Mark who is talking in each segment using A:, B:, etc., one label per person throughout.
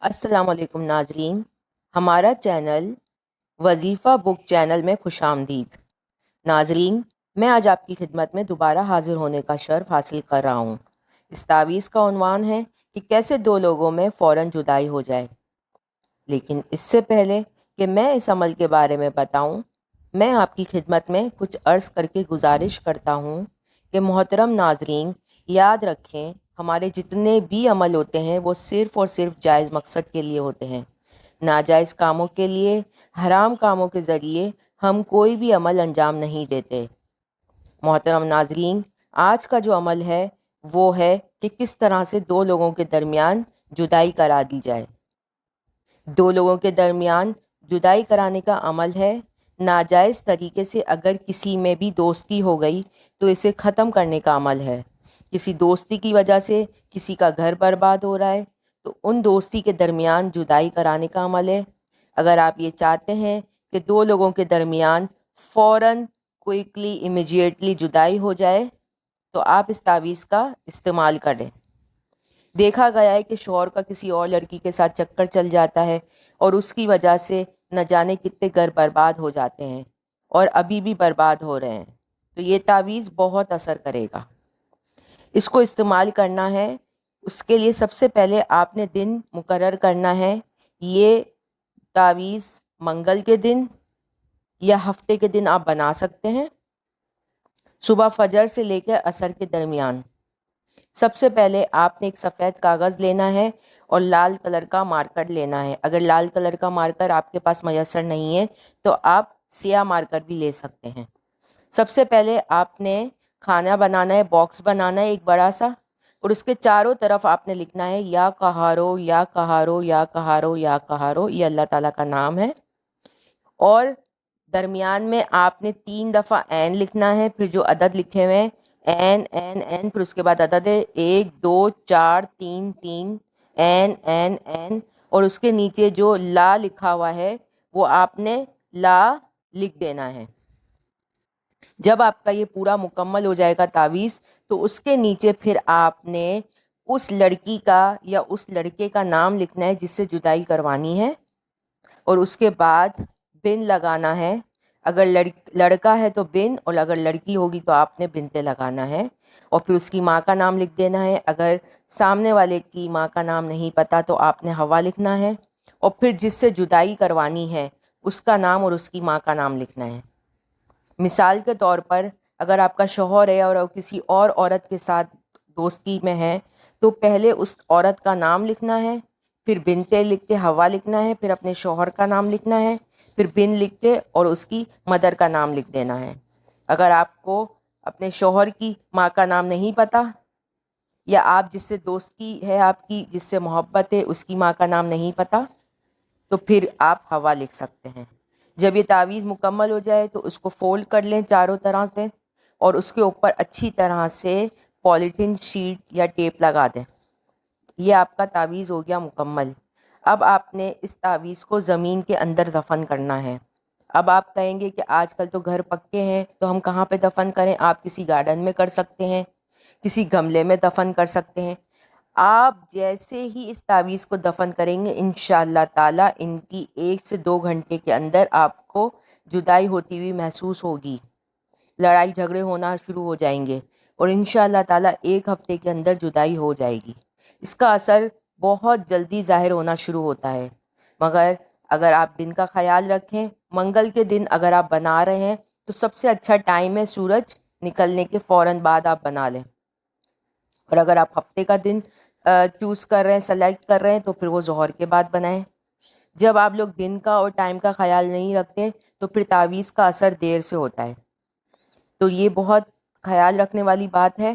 A: السلام علیکم ناظرین، ہمارا چینل وظیفہ بک چینل میں خوش آمدید۔ ناظرین، میں آج آپ کی خدمت میں دوبارہ حاضر ہونے کا شرف حاصل کر رہا ہوں۔ اس تعویذ کا عنوان ہے کہ کیسے دو لوگوں میں فوراً جدائی ہو جائے۔ لیکن اس سے پہلے کہ میں اس عمل کے بارے میں بتاؤں، میں آپ کی خدمت میں کچھ عرض کر کے گزارش کرتا ہوں کہ محترم ناظرین یاد رکھیں، ہمارے جتنے بھی عمل ہوتے ہیں وہ صرف اور صرف جائز مقصد کے لیے ہوتے ہیں۔ ناجائز کاموں کے لیے، حرام کاموں کے ذریعے ہم کوئی بھی عمل انجام نہیں دیتے۔ محترم ناظرین، آج کا جو عمل ہے وہ ہے کہ کس طرح سے دو لوگوں کے درمیان جدائی کرا دی جائے۔ دو لوگوں کے درمیان جدائی کرانے کا عمل ہے ناجائز طریقے سے اگر کسی میں بھی دوستی ہو گئی تو اسے ختم کرنے کا عمل ہے۔ کسی دوستی کی وجہ سے کسی کا گھر برباد ہو رہا ہے تو ان دوستی کے درمیان جدائی کرانے کا عمل ہے۔ اگر آپ یہ چاہتے ہیں کہ دو لوگوں کے درمیان فوراً کوئکلی امیجیٹلی جدائی ہو جائے تو آپ اس تعویذ کا استعمال کریں۔ دیکھا گیا ہے کہ شوہر کا کسی اور لڑکی کے ساتھ چکر چل جاتا ہے اور اس کی وجہ سے نہ جانے کتنے گھر برباد ہو جاتے ہیں اور ابھی بھی برباد ہو رہے ہیں۔ تو یہ تعویذ بہت اثر کرے گا۔ اس کو استعمال کرنا ہے، اس کے لیے سب سے پہلے آپ نے دن مقرر کرنا ہے۔ یہ تعویذ منگل کے دن یا ہفتے کے دن آپ بنا سکتے ہیں، صبح فجر سے لے کر عصر کے درمیان۔ سب سے پہلے آپ نے ایک سفید کاغذ لینا ہے اور لال کلر کا مارکر لینا ہے۔ اگر لال کلر کا مارکر آپ کے پاس میسر نہیں ہے تو آپ سیاہ مارکر بھی لے سکتے ہیں۔ سب سے پہلے آپ نے کھانا بنانا ہے، باکس بنانا ہے ایک بڑا سا، اور اس کے چاروں طرف آپ نے لکھنا ہے یا قہارو یا قہارو یا قہارو یا قہارو، یہ اللہ تعالیٰ کا نام ہے۔ اور درمیان میں آپ نے 3 دفعہ عین لکھنا ہے، پھر جو عدد لکھے ہوئے ہیں این این این، پھر اس کے بعد عدد ہے 1 2 4 3 3 این این این، اور اس کے نیچے جو لا لکھا ہوا ہے وہ آپ نے لا لکھ دینا ہے۔ جب آپ کا یہ پورا مکمل ہو جائے گا تعویذ تو اس کے نیچے پھر آپ نے اس لڑکی کا یا اس لڑکے کا نام لکھنا ہے جس سے جدائی کروانی ہے، اور اس کے بعد بن لگانا ہے۔ اگر لڑکا ہے تو بن، اور اگر لڑکی ہوگی تو آپ نے بنتے لگانا ہے، اور پھر اس کی ماں کا نام لکھ دینا ہے۔ اگر سامنے والے کی ماں کا نام نہیں پتا تو آپ نے حوا لکھنا ہے، اور پھر جس سے جدائی کروانی ہے اس کا نام اور اس کی ماں کا نام لکھنا ہے۔ مثال کے طور پر اگر آپ کا شوہر ہے اور کسی اور عورت کے ساتھ دوستی میں ہے تو پہلے اس عورت کا نام لکھنا ہے، پھر بنتے لکھ کے حوا لکھنا ہے، پھر اپنے شوہر کا نام لکھنا ہے، پھر بن لکھ کے اور اس کی مدر کا نام لکھ دینا ہے۔ اگر آپ کو اپنے شوہر کی ماں کا نام نہیں پتا، یا آپ جس سے دوستی ہے، آپ کی جس سے محبت ہے، اس کی ماں کا نام نہیں پتا، تو پھر آپ حوا لکھ سکتے ہیں۔ جب یہ تعویذ مکمل ہو جائے تو اس کو فولڈ کر لیں چاروں طرح سے، اور اس کے اوپر اچھی طرح سے پولیتھین شیٹ یا ٹیپ لگا دیں۔ یہ آپ کا تعویذ ہو گیا مکمل۔ اب آپ نے اس تعویذ کو زمین کے اندر دفن کرنا ہے۔ اب آپ کہیں گے کہ آج کل تو گھر پکے ہیں تو ہم کہاں پہ دفن کریں؟ آپ کسی گارڈن میں کر سکتے ہیں، کسی گملے میں دفن کر سکتے ہیں۔ آپ جیسے ہی اس تعویذ کو دفن کریں گے انشاءاللہ تعالیٰ ان کی 1 سے 2 گھنٹے کے اندر آپ کو جدائی ہوتی ہوئی محسوس ہوگی، لڑائی جھگڑے ہونا شروع ہو جائیں گے، اور انشاءاللہ تعالیٰ 1 ہفتے کے اندر جدائی ہو جائے گی۔ اس کا اثر بہت جلدی ظاہر ہونا شروع ہوتا ہے، مگر اگر آپ دن کا خیال رکھیں، منگل کے دن اگر آپ بنا رہے ہیں تو سب سے اچھا ٹائم ہے سورج نکلنے کے فوراً بعد آپ بنا لیں، اور اگر آپ ہفتے کا دن چوز کر رہے ہیں، سلیکٹ کر رہے ہیں، تو پھر وہ ظہر کے بعد بنائیں۔ جب آپ لوگ دن کا اور ٹائم کا خیال نہیں رکھتے تو پھر تعویذ کا اثر دیر سے ہوتا ہے، تو یہ بہت خیال رکھنے والی بات ہے۔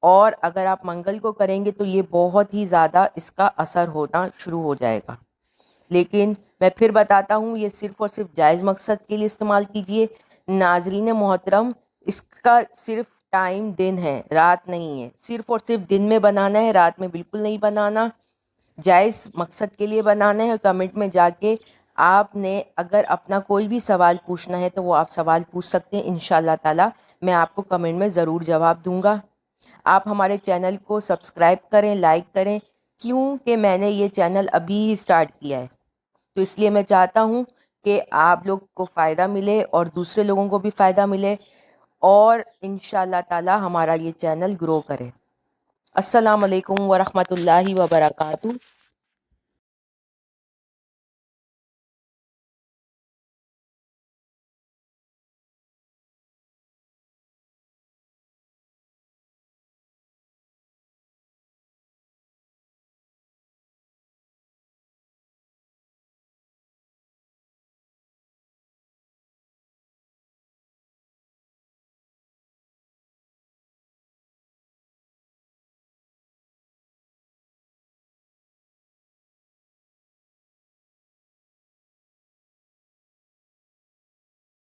A: اور اگر آپ منگل کو کریں گے تو یہ بہت ہی زیادہ اس کا اثر ہونا شروع ہو جائے گا۔ لیکن میں پھر بتاتا ہوں، یہ صرف اور صرف جائز مقصد کے لیے استعمال کیجئے۔ ناظرین محترم، اس کا صرف ٹائم دن ہے، رات نہیں ہے۔ صرف اور صرف دن میں بنانا ہے، رات میں بالکل نہیں بنانا، جائز مقصد کے لیے بنانا ہے۔ اور کمنٹ میں جا کے آپ نے اگر اپنا کوئی بھی سوال پوچھنا ہے تو وہ آپ سوال پوچھ سکتے ہیں، انشاءاللہ تعالی میں آپ کو کمنٹ میں ضرور جواب دوں گا۔ آپ ہمارے چینل کو سبسکرائب کریں، لائک کریں، کیونکہ میں نے یہ چینل ابھی ہی اسٹارٹ کیا ہے، تو اس لیے میں چاہتا ہوں کہ آپ لوگ کو فائدہ ملے اور دوسرے لوگوں کو بھی فائدہ ملے، اور انشاءاللہ تعالی ہمارا یہ چینل گرو کرے۔ السلام علیکم ورحمۃ اللہ وبرکاتہ۔